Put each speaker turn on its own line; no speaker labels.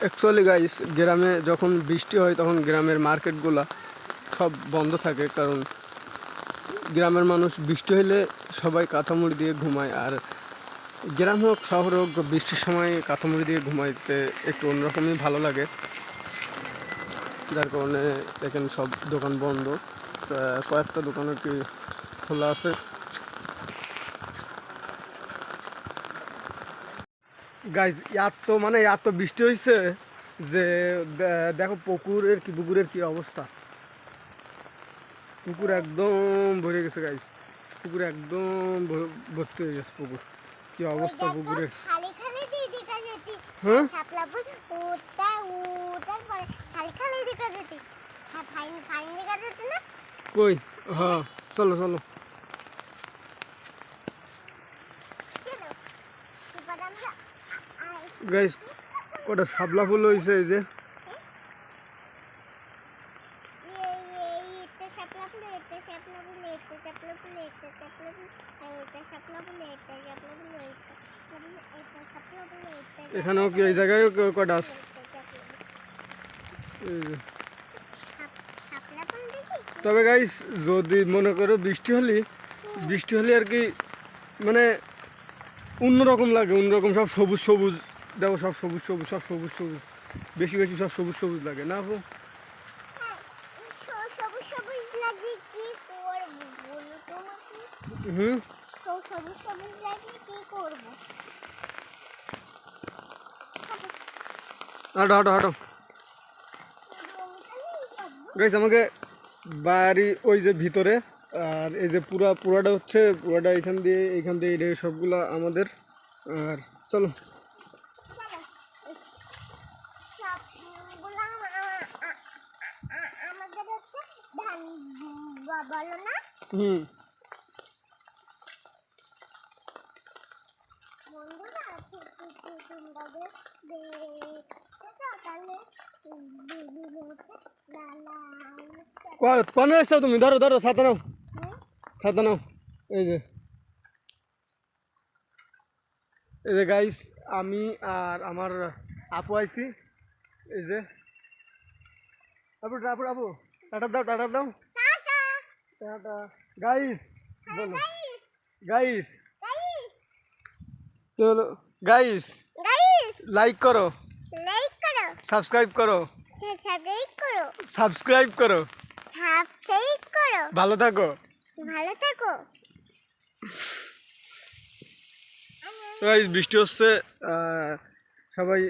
Actually guys, গ্রামে যখন বৃষ্টি হয় তখন গ্রামের মার্কেটগুলা সব বন্ধ থাকে, কারণ গ্রামের মানুষ বৃষ্টি হলে সবাই কাঁথামুড়ি দিয়ে ঘুমায়। আর গ্রাম হোক শহর হোক, বৃষ্টির সময় কাঁথামুড়ি দিয়ে ঘুমাইতে একটু অন্যরকমই ভালো লাগে, যার কারণে দেখেন সব দোকান বন্ধ, কয়েকটা দোকান আর কি খোলা আছে। গাইজ এত বৃষ্টি হয়েছে যে দেখো পুকুরের কি অবস্থা। পুকুর একদম ভরে গেছে গাইজ, পুকুর একদম ভর্তি হয়ে গেছে পুকুর। কি অবস্থা পুকুরের। হ্যাঁ কই, হ্যাঁ চলো চলো গাইজ। কটা শাপলা ফুল হয়েছে, এই যে এখানেও কি এই জায়গায় কটা আছে। তবে গাইস, যদি মনে করো বৃষ্টি হলে আর কি মানে অন্যরকম লাগে, অন্যরকম সব সবুজ সবুজ দেখো, সব সবুজ সবুজ, সব সবুজ সবুজ, বেশি বেশি সব সবুজ সবুজ লাগে না আপু? হুম, হাঁটো হাঁটো হাঁটো গাইস। আমাকে বাড়ি ওই যে ভিতরে, আর এই যে পুরাটা এখান দিয়ে এটা সবগুলা আমাদের। আর চলো হুম, কনে এসছো তুমি? ধরো ধরো, ছাতা নাও, ছাতা নাও। এই যে গাইস, আমি আর আমার আপু আইছি। এই যে আপু আপু আপু টাটা দাও, টাটা দাও, টাটা গাইস বলো। গাইস চলো গাইস, লাইক করো, সাবস্ক্রাইব করো, সাবস্ক্রাইব করো। ভালো থাকো। গাইস, বৃষ্টি হচ্ছে, সবাই